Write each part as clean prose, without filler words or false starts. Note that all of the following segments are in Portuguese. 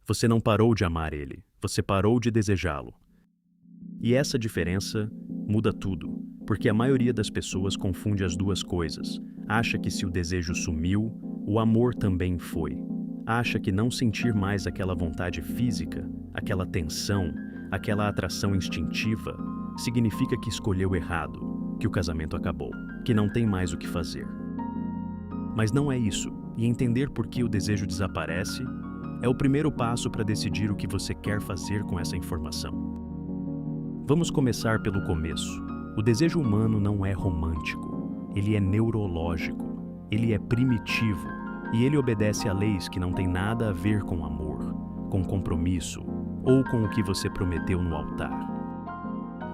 Você não parou de amar ele, você parou de desejá-lo. E essa diferença muda tudo, porque a maioria das pessoas confunde as duas coisas. Acha que se o desejo sumiu, o amor também foi. Acha que não sentir mais aquela vontade física, aquela tensão, aquela atração instintiva, significa que escolheu errado, que o casamento acabou, que não tem mais o que fazer. Mas não é isso, e entender por que o desejo desaparece é o primeiro passo para decidir o que você quer fazer com essa informação. Vamos começar pelo começo. O desejo humano não é romântico, ele é neurológico, ele é primitivo e ele obedece a leis que não têm nada a ver com amor, com compromisso ou com o que você prometeu no altar.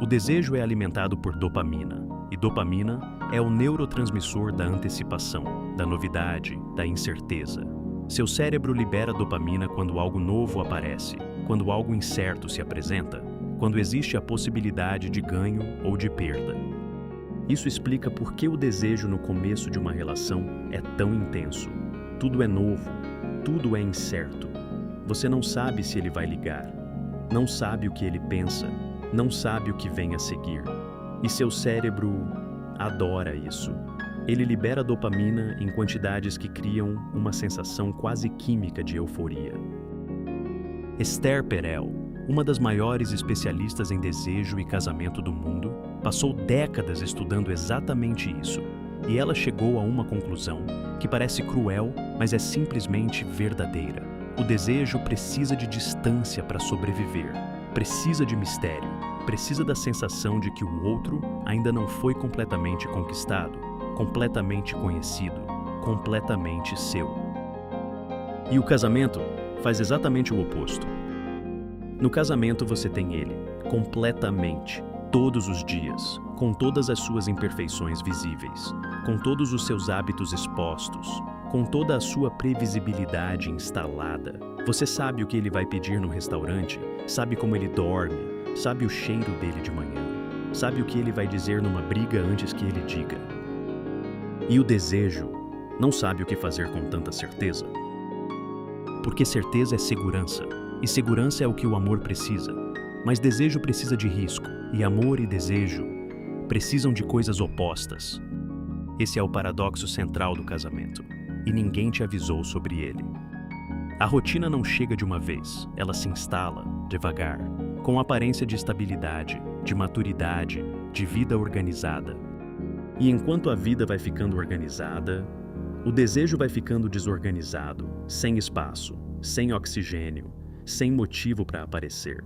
O desejo é alimentado por dopamina, e dopamina é o neurotransmissor da antecipação, da novidade, da incerteza. Seu cérebro libera dopamina quando algo novo aparece, quando algo incerto se apresenta, quando existe a possibilidade de ganho ou de perda. Isso explica por que o desejo no começo de uma relação é tão intenso. Tudo é novo, tudo é incerto. Você não sabe se ele vai ligar, não sabe o que ele pensa, não sabe o que vem a seguir. E seu cérebro adora isso. Ele libera dopamina em quantidades que criam uma sensação quase química de euforia. Esther Perel, uma das maiores especialistas em desejo e casamento do mundo, passou décadas estudando exatamente isso, e ela chegou a uma conclusão que parece cruel, mas é simplesmente verdadeira. O desejo precisa de distância para sobreviver, precisa de mistério, precisa da sensação de que o outro ainda não foi completamente conquistado, completamente conhecido, completamente seu. E o casamento faz exatamente o oposto. No casamento você tem ele, completamente, todos os dias, com todas as suas imperfeições visíveis, com todos os seus hábitos expostos, com toda a sua previsibilidade instalada. Você sabe o que ele vai pedir no restaurante, sabe como ele dorme, sabe o cheiro dele de manhã, sabe o que ele vai dizer numa briga antes que ele diga. E o desejo não sabe o que fazer com tanta certeza. Porque certeza é segurança, e segurança é o que o amor precisa. Mas desejo precisa de risco, e amor e desejo precisam de coisas opostas. Esse é o paradoxo central do casamento, e ninguém te avisou sobre ele. A rotina não chega de uma vez, ela se instala, devagar, com aparência de estabilidade, de maturidade, de vida organizada. E enquanto a vida vai ficando organizada, o desejo vai ficando desorganizado, sem espaço, sem oxigênio, sem motivo para aparecer.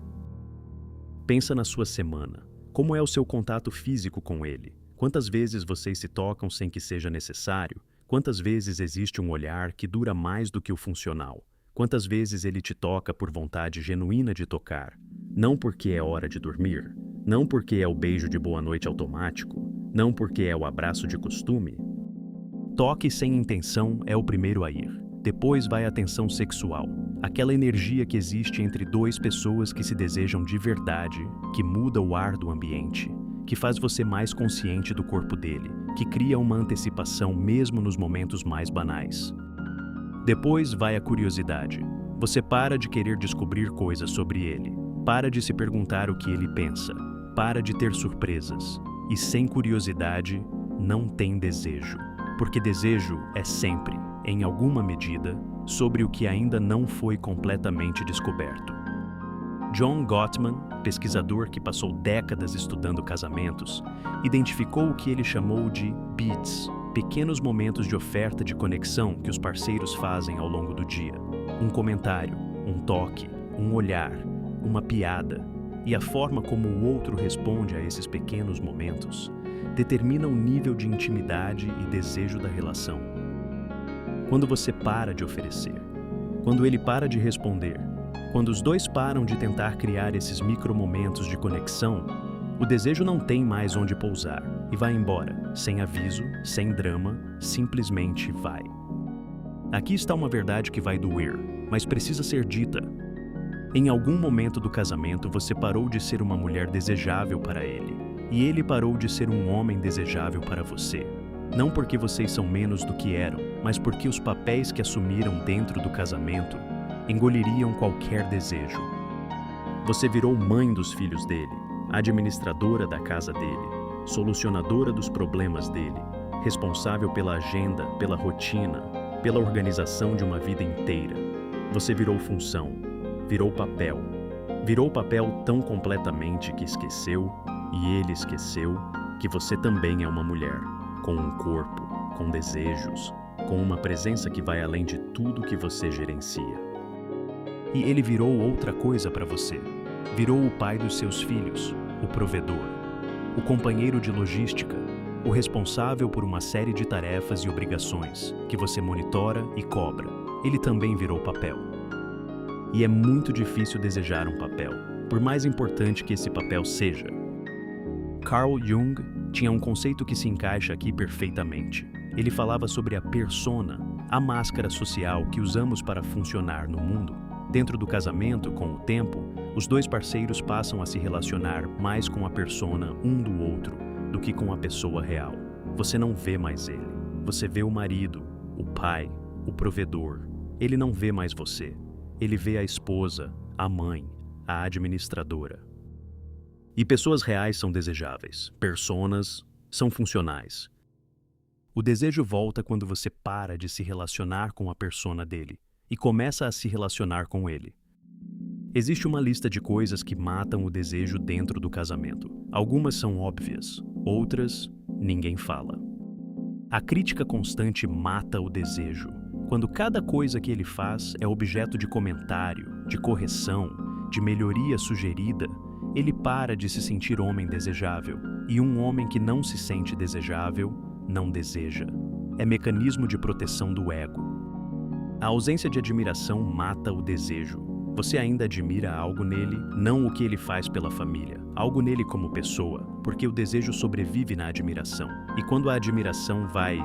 Pensa na sua semana. Como é o seu contato físico com ele? Quantas vezes vocês se tocam sem que seja necessário? Quantas vezes existe um olhar que dura mais do que o funcional? Quantas vezes ele te toca por vontade genuína de tocar? Não porque é hora de dormir, não porque é o beijo de boa noite automático, não porque é o abraço de costume. Toque sem intenção é o primeiro a ir. Depois vai a tensão sexual, aquela energia que existe entre duas pessoas que se desejam de verdade, que muda o ar do ambiente, que faz você mais consciente do corpo dele, que cria uma antecipação mesmo nos momentos mais banais. Depois vai a curiosidade. Você para de querer descobrir coisas sobre ele, para de se perguntar o que ele pensa, para de ter surpresas. E sem curiosidade, não tem desejo. Porque desejo é sempre, em alguma medida, sobre o que ainda não foi completamente descoberto. John Gottman, pesquisador que passou décadas estudando casamentos, identificou o que ele chamou de beats, pequenos momentos de oferta de conexão que os parceiros fazem ao longo do dia. Um comentário, um toque, um olhar, uma piada, e a forma como o outro responde a esses pequenos momentos determina o nível de intimidade e desejo da relação. Quando você para de oferecer, quando ele para de responder, quando os dois param de tentar criar esses micromomentos de conexão, o desejo não tem mais onde pousar e vai embora, sem aviso, sem drama, simplesmente vai. Aqui está uma verdade que vai doer, mas precisa ser dita. Em algum momento do casamento você parou de ser uma mulher desejável para ele, e ele parou de ser um homem desejável para você. Não porque vocês são menos do que eram, mas porque os papéis que assumiram dentro do casamento engoliriam qualquer desejo. Você virou mãe dos filhos dele, administradora da casa dele, solucionadora dos problemas dele, responsável pela agenda, pela rotina, pela organização de uma vida inteira. Você virou função, virou papel tão completamente que esqueceu, e ele esqueceu, que você também é uma mulher, com um corpo, com desejos, com uma presença que vai além de tudo que você gerencia. E ele virou outra coisa para você. Virou o pai dos seus filhos, o provedor, o companheiro de logística, o responsável por uma série de tarefas e obrigações que você monitora e cobra. Ele também virou papel. E é muito difícil desejar um papel, por mais importante que esse papel seja. Carl Jung tinha um conceito que se encaixa aqui perfeitamente. Ele falava sobre a persona, a máscara social que usamos para funcionar no mundo. Dentro do casamento, com o tempo, os dois parceiros passam a se relacionar mais com a persona um do outro do que com a pessoa real. Você não vê mais ele. Você vê o marido, o pai, o provedor. Ele não vê mais você. Ele vê a esposa, a mãe, a administradora. E pessoas reais são desejáveis. Personas são funcionais. O desejo volta quando você para de se relacionar com a persona dele e começa a se relacionar com ele. Existe uma lista de coisas que matam o desejo dentro do casamento. Algumas são óbvias, outras ninguém fala. A crítica constante mata o desejo, quando cada coisa que ele faz é objeto de comentário, de correção, de melhoria sugerida. Ele para de se sentir homem desejável, e um homem que não se sente desejável não deseja. É mecanismo de proteção do ego. A ausência de admiração mata o desejo. Você ainda admira algo nele, não o que ele faz pela família, algo nele como pessoa, porque o desejo sobrevive na admiração. E quando a admiração vai,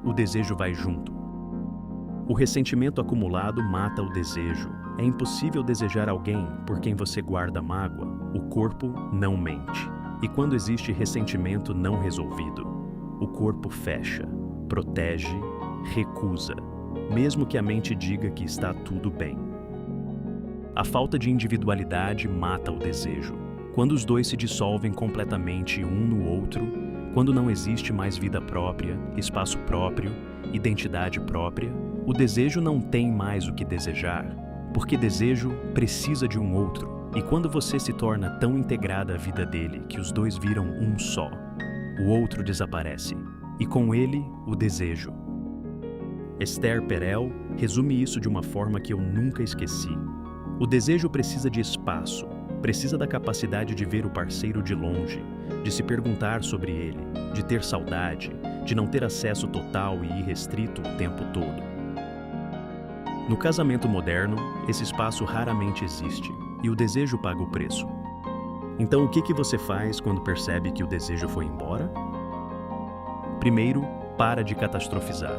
o desejo vai junto. O ressentimento acumulado mata o desejo. É impossível desejar alguém por quem você guarda mágoa. O corpo não mente. E quando existe ressentimento não resolvido, o corpo fecha, protege, recusa, mesmo que a mente diga que está tudo bem. A falta de individualidade mata o desejo. Quando os dois se dissolvem completamente um no outro, quando não existe mais vida própria, espaço próprio, identidade própria, o desejo não tem mais o que desejar, porque desejo precisa de um outro. E quando você se torna tão integrada à vida dele que os dois viram um só, o outro desaparece, e com ele, o desejo. Esther Perel resume isso de uma forma que eu nunca esqueci. O desejo precisa de espaço, precisa da capacidade de ver o parceiro de longe, de se perguntar sobre ele, de ter saudade, de não ter acesso total e irrestrito o tempo todo. No casamento moderno, esse espaço raramente existe, e o desejo paga o preço. Então, o que você faz quando percebe que o desejo foi embora? Primeiro, para de catastrofizar.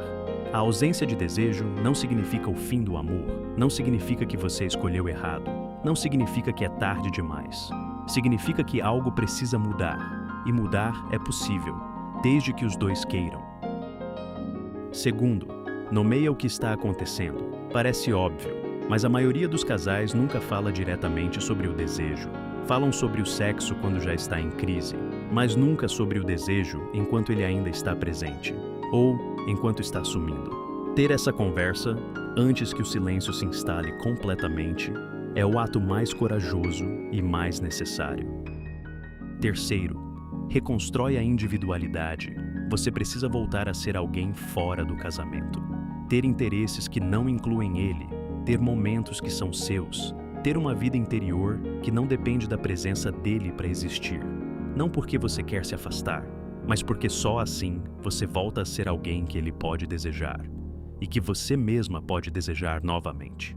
A ausência de desejo não significa o fim do amor, não significa que você escolheu errado, não significa que é tarde demais. Significa que algo precisa mudar, e mudar é possível, desde que os dois queiram. Segundo, nomeia o que está acontecendo. Parece óbvio, mas a maioria dos casais nunca fala diretamente sobre o desejo. Falam sobre o sexo quando já está em crise, mas nunca sobre o desejo enquanto ele ainda está presente, ou enquanto está sumindo. Ter essa conversa, antes que o silêncio se instale completamente, é o ato mais corajoso e mais necessário. Terceiro, reconstrói a individualidade. Você precisa voltar a ser alguém fora do casamento. Ter interesses que não incluem ele, ter momentos que são seus, ter uma vida interior que não depende da presença dele para existir. Não porque você quer se afastar, mas porque só assim você volta a ser alguém que ele pode desejar e que você mesma pode desejar novamente.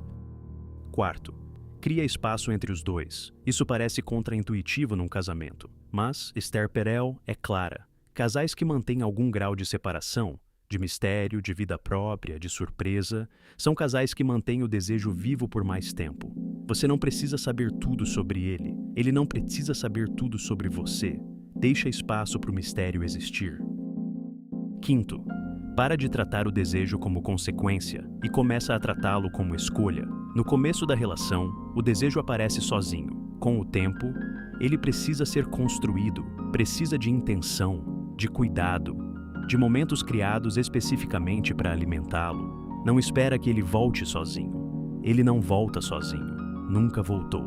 Quarto, cria espaço entre os dois. Isso parece contraintuitivo num casamento, mas Esther Perel é clara. Casais que mantêm algum grau de separação, de mistério, de vida própria, de surpresa, são casais que mantêm o desejo vivo por mais tempo. Você não precisa saber tudo sobre ele. Ele não precisa saber tudo sobre você. Deixa espaço para o mistério existir. Quinto, para de tratar o desejo como consequência e começa a tratá-lo como escolha. No começo da relação, o desejo aparece sozinho. Com o tempo, ele precisa ser construído, precisa de intenção, de cuidado, de momentos criados especificamente para alimentá-lo. Não espera que ele volte sozinho. Ele não volta sozinho. Nunca voltou.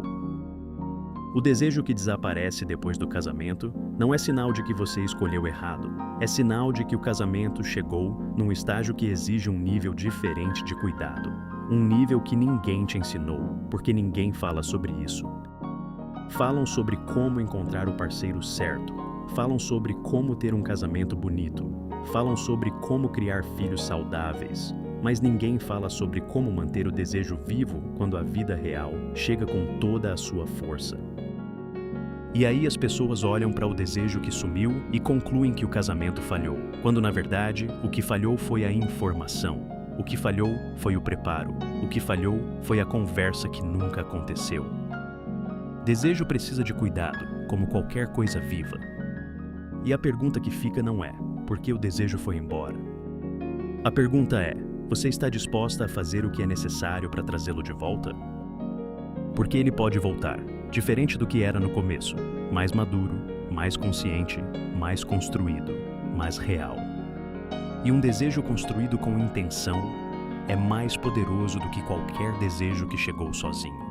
O desejo que desaparece depois do casamento não é sinal de que você escolheu errado. É sinal de que o casamento chegou num estágio que exige um nível diferente de cuidado. Um nível que ninguém te ensinou, porque ninguém fala sobre isso. Falam sobre como encontrar o parceiro certo. Falam sobre como ter um casamento bonito. Falam sobre como criar filhos saudáveis. Mas ninguém fala sobre como manter o desejo vivo quando a vida real chega com toda a sua força. E aí as pessoas olham para o desejo que sumiu e concluem que o casamento falhou, quando na verdade o que falhou foi a informação. O que falhou foi o preparo. O que falhou foi a conversa que nunca aconteceu. Desejo precisa de cuidado, como qualquer coisa viva. E a pergunta que fica não é: por que o desejo foi embora? A pergunta é: você está disposta a fazer o que é necessário para trazê-lo de volta? Porque ele pode voltar, diferente do que era no começo, mais maduro, mais consciente, mais construído, mais real. E um desejo construído com intenção é mais poderoso do que qualquer desejo que chegou sozinho.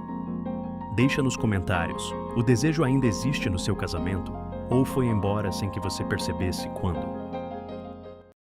Deixa nos comentários, o desejo ainda existe no seu casamento? Ou foi embora sem que você percebesse quando?